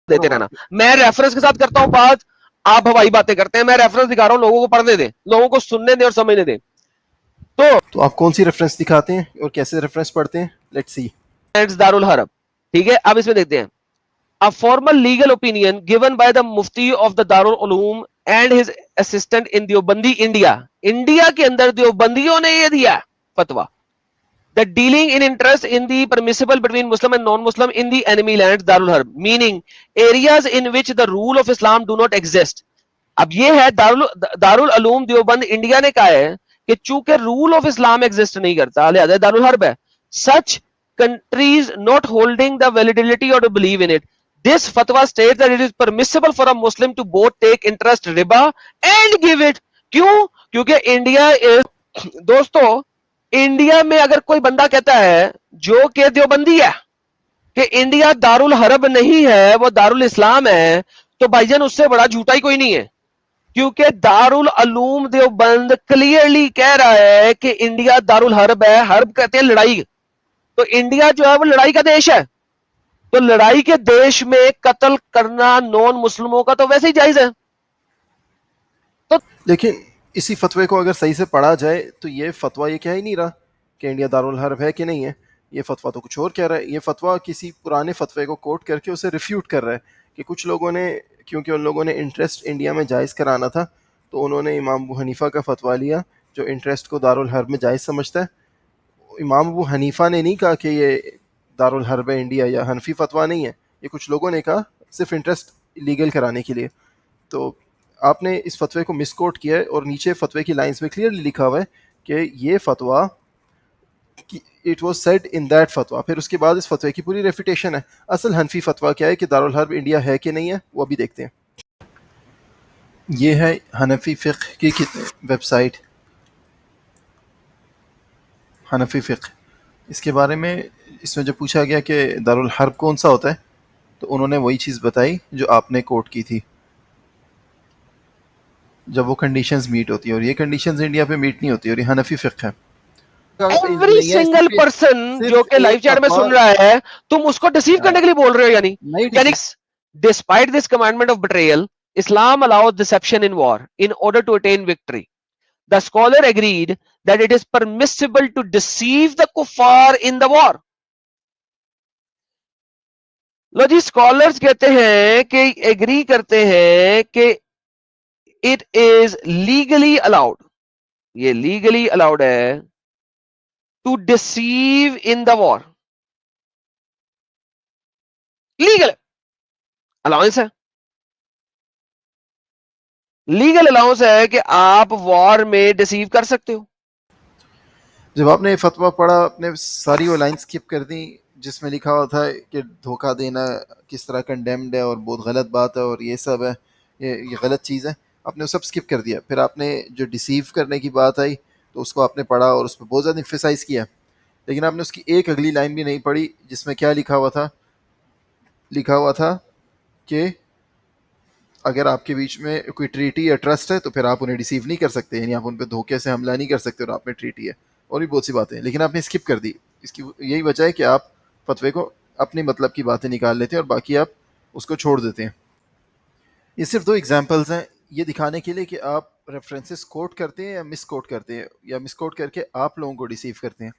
دیتے رہنا. میں ریفرنس کے ساتھ کرتا ہوں بات, آپ ہوائی باتیں کرتے ہیں, میں ریفرنس دکھا رہا ہوں, لوگوں کو پڑھنے دیں, لوگوں کو سننے دیں اور سمجھنے دیں. تو آپ کون سی ریفرنس دکھاتے ہیں اور کیسے ریفرنس پڑھتے ہیں؟ Let's see. دار الحرب, ٹھیک ہے, اب اس میں دیکھتے ہیں. A formal legal opinion given by the Mufti of the Darul Uloom and his assistant in Deobandi, India. India کے اندر دیوبندیوں نے یہ دیا فتوا that dealing in interest in the permissible between Muslim and non-Muslim in the enemy lands Darul Harb, meaning areas in which the rule of Islam do not exist. اب یہ ہے Darul Uloom Deoband India نے کہا ہے کہ چونکہ رول آف اسلام ایگزسٹ نہیں کرتا لہذا دارالحرب ہے. سچ countries not holding the validity or to believe in it. This fatwa states that it is permissible for a Muslim to both take interest riba and give it. کیوں؟ کیونکہ India دوستو, India میں اگر کوئی بندہ کہتا ہے جو کہ دیوبندی ہے کہ انڈیا دارالحرب نہیں ہے وہ دارالاسلام ہے, تو بھائی جان اس سے بڑا جھوٹا ہی کوئی نہیں ہے, کیونکہ دارالعلوم دیوبند کلیئرلی کہہ رہا ہے کہ انڈیا دارالحرب ہے. حرب کہتے ہیں لڑائی, تو انڈیا جو ہے وہ لڑائی کا دیش ہے, تو لڑائی کے دیش میں قتل کرنا نون مسلموں کا تو ویسے ہی جائز ہے. تو لیکن اسی فتوے کو اگر صحیح سے پڑھا جائے تو یہ فتویٰ یہ کہہ ہی نہیں رہا کہ انڈیا دارالحرب ہے کہ نہیں ہے. یہ فتویٰ تو کچھ اور کہہ رہا ہے. یہ فتویٰ کسی پرانے فتوے کو کوٹ کر کے اسے ریفیوٹ کر رہا ہے کہ کچھ لوگوں نے, کیونکہ ان لوگوں نے انٹرسٹ انڈیا میں جائز کرانا تھا, تو انہوں نے امام ابو حنیفہ کا فتویٰ لیا جو انٹرسٹ کو دارالحرب میں جائز سمجھتا ہے. امام ابو حنیفہ نے نہیں کہا کہ یہ دارالحرب ہے انڈیا, یا حنفی فتویٰ نہیں ہے, یہ کچھ لوگوں نے کہا صرف انٹرسٹ لیگل کرانے کے لیے. تو آپ نے اس فتوے کو مس کوٹ کیا ہے, اور نیچے فتوے کی لائنز میں کلیئرلی لکھا ہوا ہے کہ یہ فتویٰ it was said in that فتویٰ. پھر اس کے بعد اس فتوے کی پوری ریفیٹیشن ہے. اصل حنفی فتویٰ کیا ہے کہ دارالحرب انڈیا ہے کہ نہیں ہے, وہ ابھی دیکھتے ہیں. یہ ہے حنفی فقہ کی ویب سائٹ, حنفی فقہ. اس کے بارے میں اس میں جو پوچھا گیا کہ دارالحرب کون سا ہوتا ہے, تو انہوں نے وہی چیز بتائی جو آپ نے کوٹ کی تھی, جب وہ کنڈیشنز میٹ ہوتی ہیں, اور یہ کنڈیشنز انڈیا پہ میٹ نہیں ہوتی, اور یہ حنفی فقہ ہے. ایوری سنگل پرسن جو کہ لائیو چیٹ میں سن رہا ہے, تم اس کو ڈسیو کرنے کے لیے بول رہے ہو, یعنی despite this commandment of betrayal Islam allows deception in war in order to attain victory. The scholar agreed that it is permissible to deceive the kuffar in the war. لو جی اسکالرز کہتے ہیں کہ ایگری کرتے ہیں کہ it is legally allowed, یہ legally allowed ہے to deceive in the war. legal allowance ہے, لیگل الاؤنس ہے کہ آپ وار میں ڈسیو کر سکتے ہو. جب آپ نے یہ فتویٰ پڑھا, آپ نے ساری وہ لائن سکپ کر دیں جس میں لکھا ہوا تھا کہ دھوکہ دینا کس طرح کنڈیمڈ ہے اور بہت غلط بات ہے اور یہ سب ہے, یہ غلط چیز ہے, آپ نے وہ سب سکپ کر دیا. پھر آپ نے جو ڈسیو کرنے کی بات آئی تو اس کو آپ نے پڑھا اور اس پہ بہت زیادہ ایمفیسائز کیا, لیکن آپ نے اس کی ایک اگلی لائن بھی نہیں پڑھی جس میں کیا لکھا ہوا تھا کہ اگر آپ کے بیچ میں کوئی ٹریٹی یا ٹرسٹ ہے تو پھر آپ انہیں ڈیسیو نہیں کر سکتے, یعنی آپ ان پہ دھوکے سے حملہ نہیں کر سکتے, اور آپ میں ٹریٹی ہے, اور بھی بہت سی باتیں ہیں, لیکن آپ نے اسکپ کر دی. اس کی یہی وجہ ہے کہ آپ فتوے کو اپنے مطلب کی باتیں نکال لیتے ہیں اور باقی آپ اس کو چھوڑ دیتے ہیں. یہ صرف دو ایگزامپلز ہیں یہ دکھانے کے لیے کہ آپ ریفرنسز کوٹ کرتے ہیں یا مس کوٹ کرتے ہیں, یا مس کوٹ کر کے آپ لوگوں کو ڈیسیو کرتے ہیں.